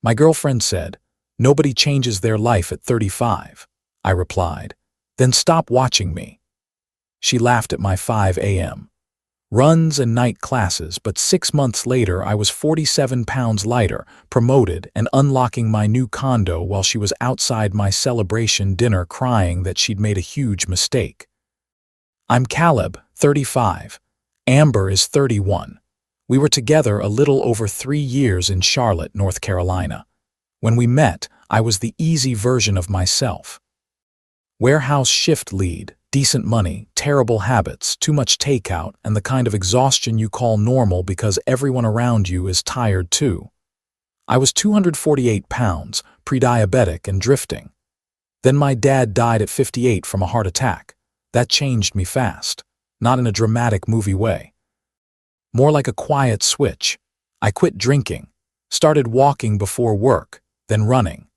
My girlfriend said, "Nobody changes their life at 35. I replied, "Then stop watching me." She laughed at my 5 a.m. runs and night classes, but 6 months later I was 47 pounds lighter, promoted, and unlocking my new condo while she was outside my celebration dinner crying that she'd made a huge mistake. I'm Caleb, 35. Amber is 31. We were together a little over 3 years in Charlotte, North Carolina. When we met, I was the easy version of myself. Warehouse shift lead, decent money, terrible habits, too much takeout, and the kind of exhaustion you call normal because everyone around you is tired too. I was 248 pounds, pre-diabetic and drifting. Then my dad died at 58 from a heart attack. That changed me fast, not in a dramatic movie way. More like a quiet switch. I quit drinking, started walking before work, then running.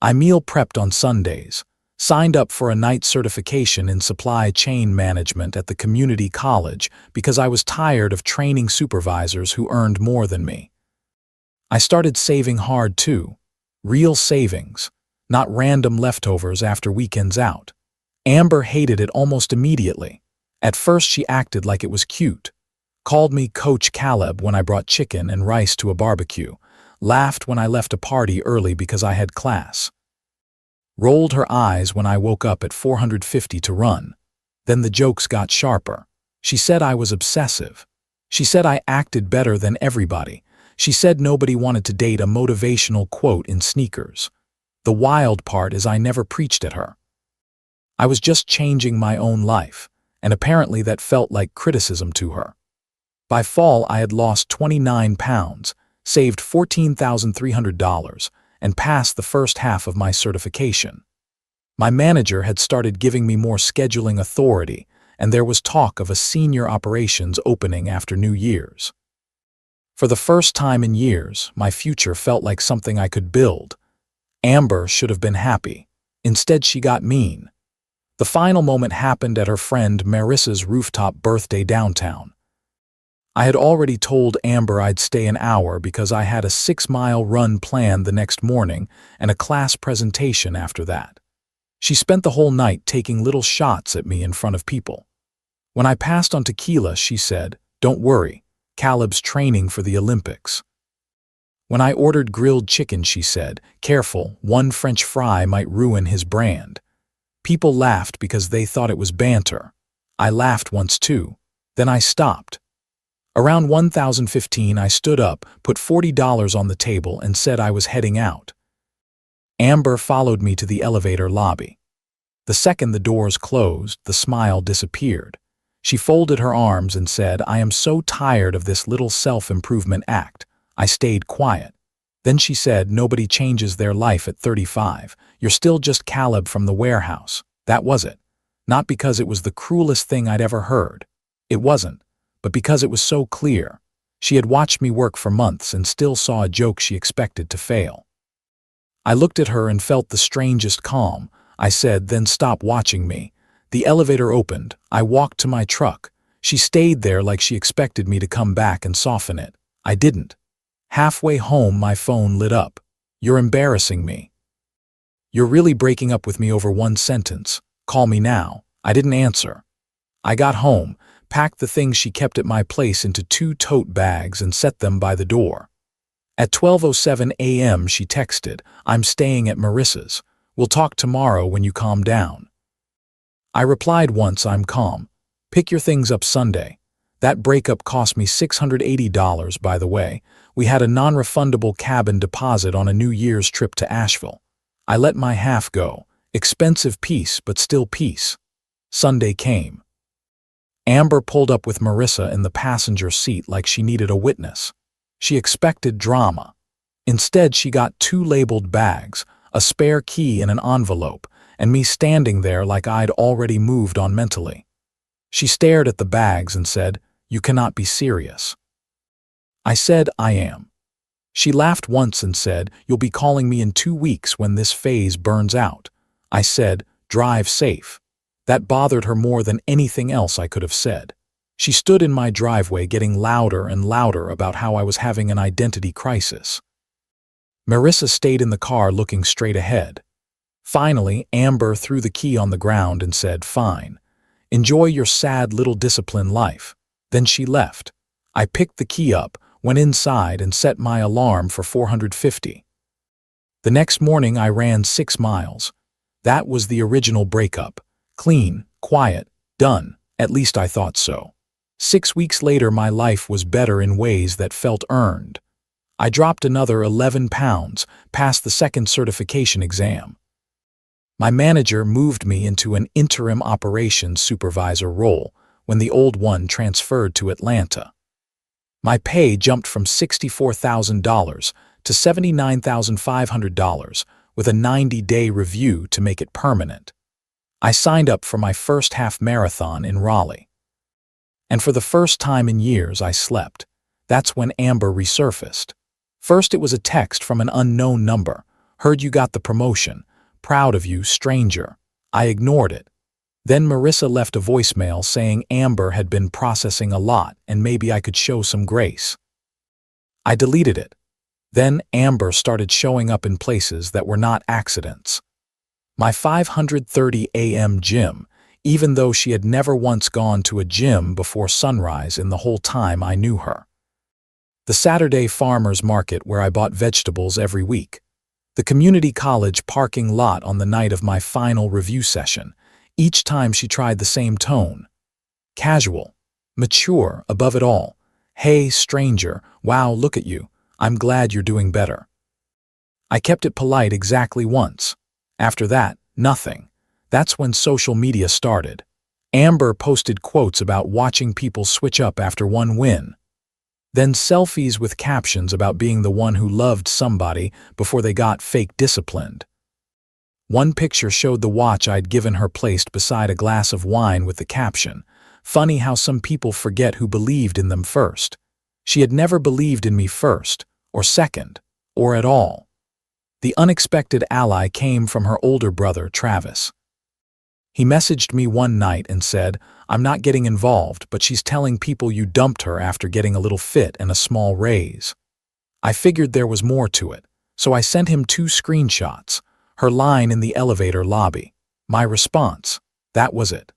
I meal prepped on Sundays, signed up for a night certification in supply chain management at the community college because I was tired of training supervisors who earned more than me. I started saving hard too, real savings, not random leftovers after weekends out. Amber hated it almost immediately. At first she acted like it was cute, called me Coach Caleb when I brought chicken and rice to a barbecue, laughed when I left a party early because I had class, rolled her eyes when I woke up at 450 to run. Then the jokes got sharper. She said I was obsessive. She said I acted better than everybody. She said nobody wanted to date a motivational quote in sneakers. The wild part is I never preached at her. I was just changing my own life, and apparently that felt like criticism to her. By fall, I had lost 29 pounds, saved $14,300, and passed the first half of my certification. My manager had started giving me more scheduling authority, and there was talk of a senior operations opening after New Year's. For the first time in years, my future felt like something I could build. Amber should have been happy. Instead, she got mean. The final moment happened at her friend Marissa's rooftop birthday downtown. I had already told Amber I'd stay an hour because I had a 6-mile run planned the next morning and a class presentation after that. She spent the whole night taking little shots at me in front of people. When I passed on tequila, she said, "Don't worry, Caleb's training for the Olympics." When I ordered grilled chicken, she said, "Careful, one French fry might ruin his brand." People laughed because they thought it was banter. I laughed once too. Then I stopped. Around 1015, I stood up, put $40 on the table, and said I was heading out. Amber followed me to the elevator lobby. The second the doors closed, the smile disappeared. She folded her arms and said, "I am so tired of this little self-improvement act." I stayed quiet. Then she said, "Nobody changes their life at 35. You're still just Caleb from the warehouse." That was it. Not because it was the cruelest thing I'd ever heard. It wasn't. But because it was so clear. She had watched me work for months and still saw a joke she expected to fail. I looked at her and felt the strangest calm. I said, "Then stop watching me." The elevator opened. I walked to my truck. She stayed there like she expected me to come back and soften it. I didn't. Halfway home, my phone lit up. "You're embarrassing me. You're really breaking up with me over one sentence. Call me now." I didn't answer. I got home, packed the things she kept at my place into 2 tote bags and set them by the door. At 12:07 a.m. she texted, "I'm staying at Marissa's. We'll talk tomorrow when you calm down." I replied once, "I'm calm. Pick your things up Sunday." That breakup cost me $680, by the way. We had a non-refundable cabin deposit on a New Year's trip to Asheville. I let my half go. Expensive peace, but still peace. Sunday came. Amber pulled up with Marissa in the passenger seat like she needed a witness. She expected drama. Instead, she got 2 labeled bags, a spare key in an envelope, and me standing there like I'd already moved on mentally. She stared at the bags and said, "You cannot be serious." I said, "I am." She laughed once and said, "You'll be calling me in 2 weeks when this phase burns out." I said, "Drive safe." That bothered her more than anything else I could have said. She stood in my driveway getting louder and louder about how I was having an identity crisis. Marissa stayed in the car looking straight ahead. Finally, Amber threw the key on the ground and said, "Fine. Enjoy your sad little discipline life." Then she left. I picked the key up, went inside, and set my alarm for 450. The next morning I ran 6 miles. That was the original breakup. Clean, quiet, done. At least I thought so. 6 weeks later my life was better in ways that felt earned. I dropped another 11 pounds, passed the second certification exam. My manager moved me into an interim operations supervisor role when the old one transferred to Atlanta. My pay jumped from $64,000 to $79,500 with a 90-day review to make it permanent. I signed up for my first half marathon in Raleigh. And for the first time in years I slept. That's when Amber resurfaced. First it was a text from an unknown number. "Heard you got the promotion. Proud of you, stranger." I ignored it. Then Marissa left a voicemail saying Amber had been processing a lot and maybe I could show some grace. I deleted it. Then Amber started showing up in places that were not accidents. My 5:30 a.m. gym, even though she had never once gone to a gym before sunrise in the whole time I knew her. The Saturday farmers market where I bought vegetables every week. The community college parking lot on the night of my final review session. Each time she tried the same tone. Casual, mature, above it all. "Hey, stranger, wow, look at you. I'm glad you're doing better." I kept it polite exactly once. After that, nothing. That's when social media started. Amber posted quotes about watching people switch up after one win. Then selfies with captions about being the one who loved somebody before they got fake disciplined. One picture showed the watch I'd given her placed beside a glass of wine with the caption, "Funny how some people forget who believed in them first." She had never believed in me first, or second, or at all. The unexpected ally came from her older brother, Travis. He messaged me one night and said, "I'm not getting involved, but she's telling people you dumped her after getting a little fit and a small raise." I figured there was more to it, so I sent him 2 screenshots. Her line in the elevator lobby. My response. That was it.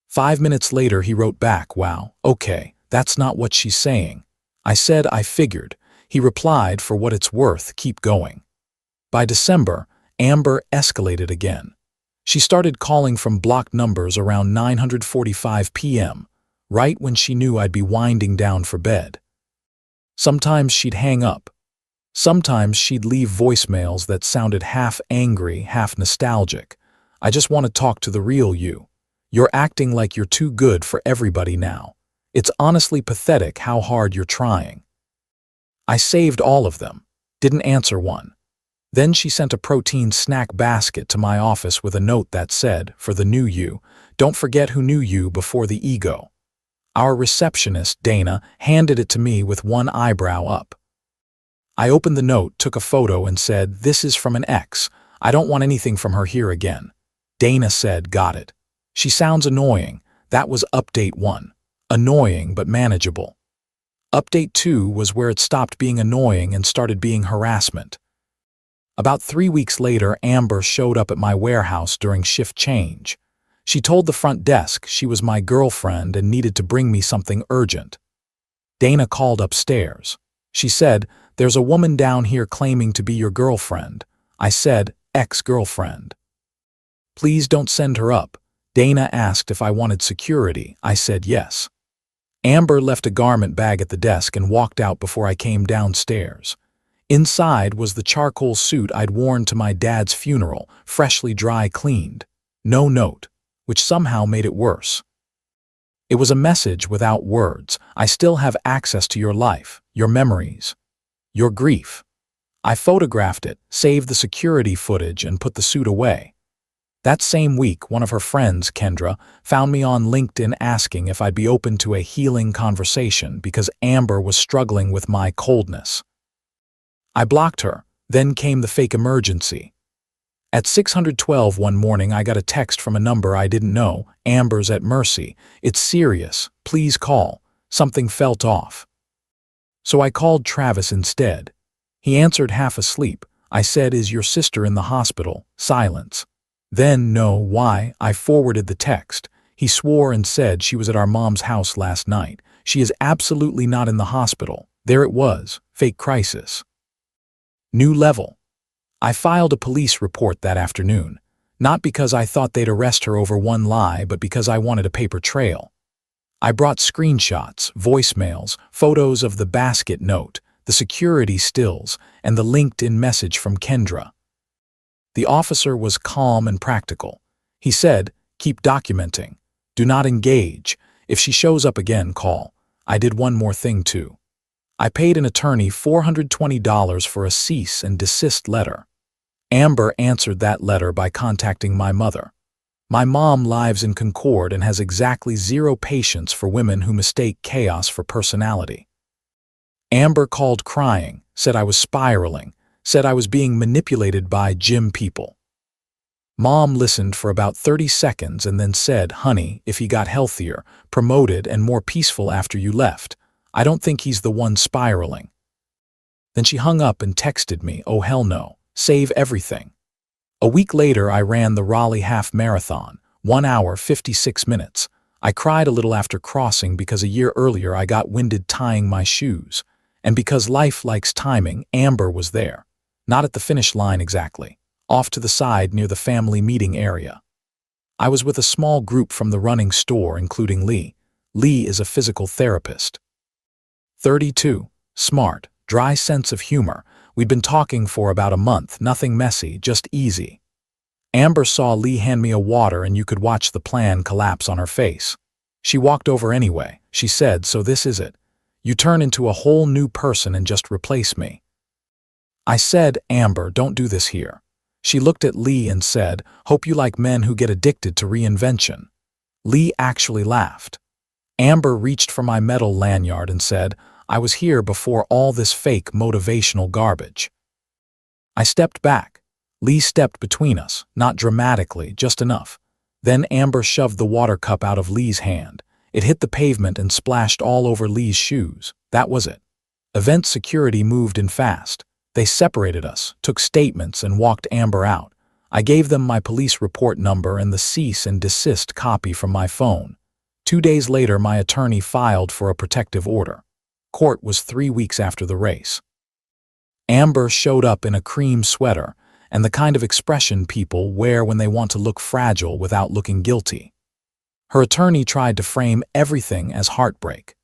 5 minutes later he wrote back, "Wow, okay, that's not what she's saying." I said I figured. He replied, "For what it's worth, keep going." By December, Amber escalated again. She started calling from blocked numbers around 9:45 p.m., right when she knew I'd be winding down for bed. Sometimes she'd hang up. Sometimes she'd leave voicemails that sounded half angry, half nostalgic. "I just want to talk to the real you. You're acting like you're too good for everybody now. It's honestly pathetic how hard you're trying." I saved all of them. Didn't answer one. Then she sent a protein snack basket to my office with a note that said, "For the new you, don't forget who knew you before the ego." Our receptionist, Dana, handed it to me with one eyebrow up. I opened the note, took a photo, and said, "This is from an ex. I don't want anything from her here again." Dana said, "Got it. She sounds annoying." That was update 1. Annoying but manageable. Update 2 was where it stopped being annoying and started being harassment. About 3 weeks later, Amber showed up at my warehouse during shift change. She told the front desk she was my girlfriend and needed to bring me something urgent. Dana called upstairs. She said, "There's a woman down here claiming to be your girlfriend." I said, "Ex-girlfriend." "Please don't send her up." Dana asked if I wanted security. I said yes. Amber left a garment bag at the desk and walked out before I came downstairs. Inside was the charcoal suit I'd worn to my dad's funeral, freshly dry cleaned. No note, which somehow made it worse. It was a message without words. "I still have access to your life, your memories, your grief." I photographed it, saved the security footage, and put the suit away. That same week, one of her friends, Kendra, found me on LinkedIn asking if I'd be open to a healing conversation because Amber was struggling with my coldness. I blocked her. Then came the fake emergency. At 612 one morning, I got a text from a number I didn't know. "Amber's at Mercy. It's serious. Please call." Something felt off. So I called Travis instead. He answered half asleep. I said, "Is your sister in the hospital?" Silence. Then, "No, why?" I forwarded the text. He swore and said she was at our mom's house last night. She is absolutely not in the hospital. There it was. Fake crisis. New level. I filed a police report that afternoon. Not because I thought they'd arrest her over one lie, but because I wanted a paper trail. I brought screenshots, voicemails, photos of the basket note, the security stills, and the LinkedIn message from Kendra. The officer was calm and practical. He said, "Keep documenting. Do not engage. If she shows up again, call." I did one more thing too. I paid an attorney $420 for a cease and desist letter. Amber answered that letter by contacting my mother. My mom lives in Concord and has exactly zero patience for women who mistake chaos for personality. Amber called crying, said I was spiraling, said I was being manipulated by gym people. Mom listened for about 30 seconds and then said, "Honey, if he got healthier, promoted, and more peaceful after you left, I don't think he's the one spiraling." Then she hung up and texted me, "Oh hell no, save everything." A week later, I ran the Raleigh Half Marathon, 1 hour, 56 minutes. I cried a little after crossing because a year earlier I got winded tying my shoes. And because life likes timing, Amber was there. Not at the finish line exactly, off to the side near the family meeting area. I was with a small group from the running store, including Lee. Lee is a physical therapist. 32, smart, dry sense of humor. We'd been talking for about a month, nothing messy, just easy. Amber saw Lee hand me a water and you could watch the plan collapse on her face. She walked over anyway. She said, "So this is it. You turn into a whole new person and just replace me." I said, "Amber, don't do this here." She looked at Lee and said, "Hope you like men who get addicted to reinvention." Lee actually laughed. Amber reached for my metal lanyard and said, "I was here before all this fake motivational garbage." I stepped back. Lee stepped between us, not dramatically, just enough. Then Amber shoved the water cup out of Lee's hand. It hit the pavement and splashed all over Lee's shoes. That was it. Event security moved in fast. They separated us, took statements, and walked Amber out. I gave them my police report number and the cease and desist copy from my phone. 2 days later, my attorney filed for a protective order. Court was 3 weeks after the race. Amber showed up in a cream sweater and the kind of expression people wear when they want to look fragile without looking guilty. Her attorney tried to frame everything as heartbreak.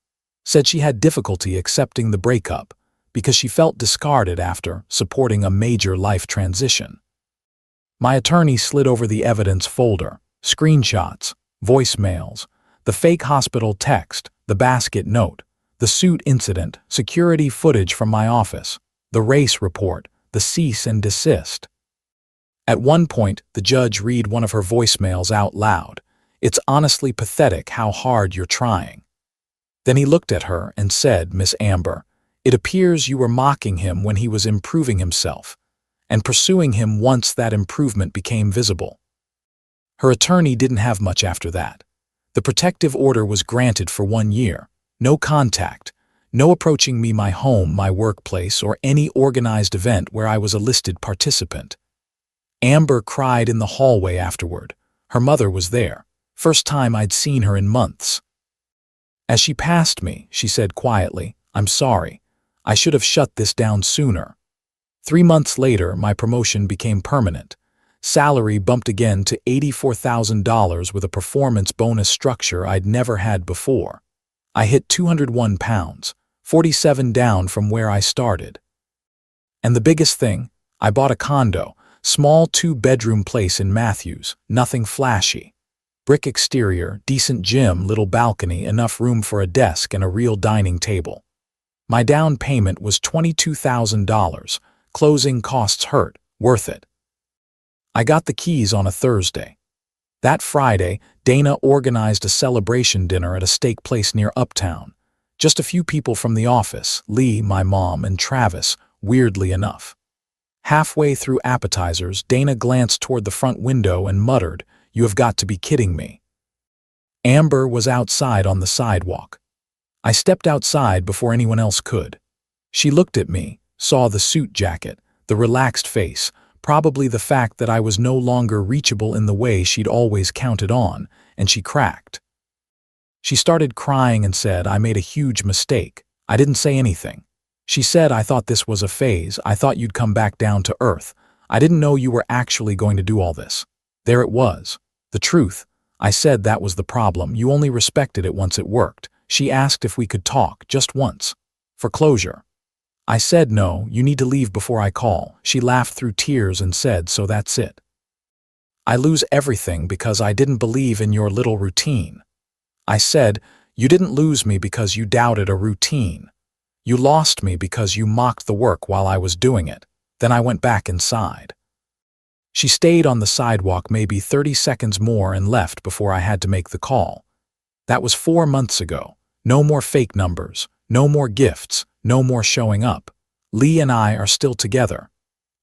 Said she had difficulty accepting the breakup because she felt discarded after supporting a major life transition. My attorney slid over the evidence folder, screenshots, voicemails, the fake hospital text, the basket note, the suit incident, security footage from my office, the race report, the cease and desist. At one point, the judge read one of her voicemails out loud. "It's honestly pathetic how hard you're trying." Then he looked at her and said, "Miss Amber, it appears you were mocking him when he was improving himself, and pursuing him once that improvement became visible." Her attorney didn't have much after that. The protective order was granted for 1 year. No contact, no approaching me, my home, my workplace, or any organized event where I was a listed participant. Amber cried in the hallway afterward. Her mother was there. First time I'd seen her in months. As she passed me, she said quietly, "I'm sorry. I should have shut this down sooner." 3 months later, my promotion became permanent. Salary bumped again to $84,000 with a performance bonus structure I'd never had before. I hit 201 pounds, 47 down from where I started. And the biggest thing, I bought a condo, small 2-bedroom place in Matthews, nothing flashy. Brick exterior, decent gym, little balcony, enough room for a desk and a real dining table. My down payment was $22,000. Closing costs hurt, worth it. I got the keys on a Thursday. That Friday, Dana organized a celebration dinner at a steak place near Uptown. Just a few people from the office, Lee, my mom, and Travis, weirdly enough. Halfway through appetizers, Dana glanced toward the front window and muttered, "You have got to be kidding me." Amber was outside on the sidewalk. I stepped outside before anyone else could. She looked at me, saw the suit jacket, the relaxed face, probably the fact that I was no longer reachable in the way she'd always counted on, and she cracked. She started crying and said, "I made a huge mistake." I didn't say anything. She said, "I thought this was a phase. I thought you'd come back down to earth. I didn't know you were actually going to do all this." There it was. The truth. I said that was the problem. You only respected it once it worked. She asked if we could talk, just once. For closure. I said no, you need to leave before I call. She laughed through tears and said, "So that's it. I lose everything because I didn't believe in your little routine." I said, "You didn't lose me because you doubted a routine. You lost me because you mocked the work while I was doing it." Then I went back inside. She stayed on the sidewalk maybe 30 seconds more and left before I had to make the call. That was 4 months ago. No more fake numbers, no more gifts, no more showing up. Lee and I are still together.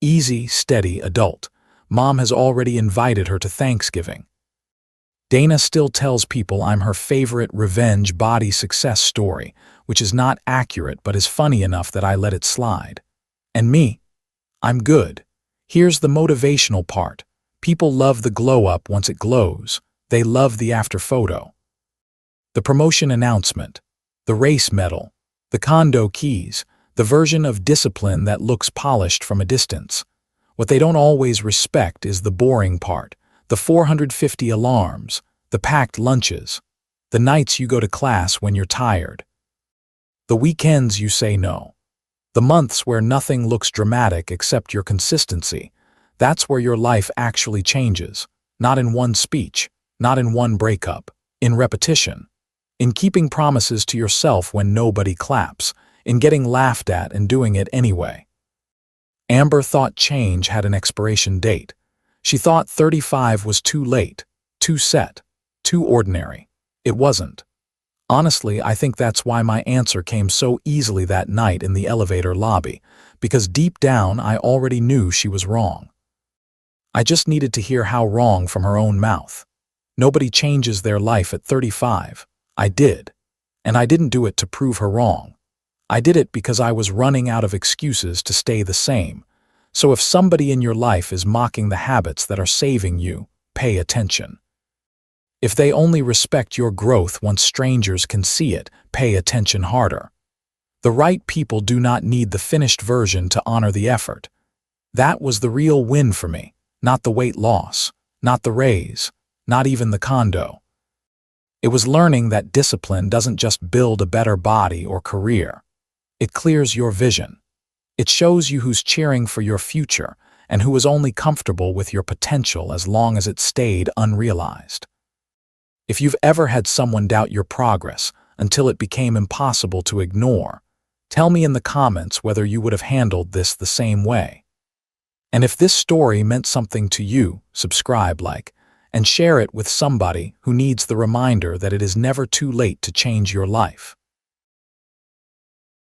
Easy, steady adult. Mom has already invited her to Thanksgiving. Dana still tells people I'm her favorite revenge body success story, which is not accurate but is funny enough that I let it slide. And me? I'm good. Here's the motivational part. People love the glow-up once it glows. They love the after photo. The promotion announcement, the race medal, the Condo keys, the version of discipline that looks polished from a distance. What they don't always respect is the boring part, the 450 alarms, the packed lunches, the nights you go to class when you're tired, the weekends you say no, the months where nothing looks dramatic except your consistency. That's where your life actually changes, not in one speech, not in one breakup, in repetition, in keeping promises to yourself when nobody claps, in getting laughed at and doing it anyway. Amber thought change had an expiration date. She thought 35 was too late, too set, too ordinary. It wasn't. Honestly, I think that's why my answer came so easily that night in the elevator lobby, because deep down I already knew she was wrong. I just needed to hear how wrong from her own mouth. Nobody changes their life at 35. I did. And I didn't do it to prove her wrong. I did it because I was running out of excuses to stay the same. So if somebody in your life is mocking the habits that are saving you, pay attention. If they only respect your growth once strangers can see it, pay attention harder. The right people do not need the finished version to honor the effort. That was the real win for me, not the weight loss, not the raise, not even the condo. It was learning that discipline doesn't just build a better body or career. It clears your vision. It shows you who's cheering for your future and who is only comfortable with your potential as long as it stayed unrealized. If you've ever had someone doubt your progress until it became impossible to ignore, tell me in the comments whether you would have handled this the same way. And if this story meant something to you, subscribe, like, and share it with somebody who needs the reminder that it is never too late to change your life.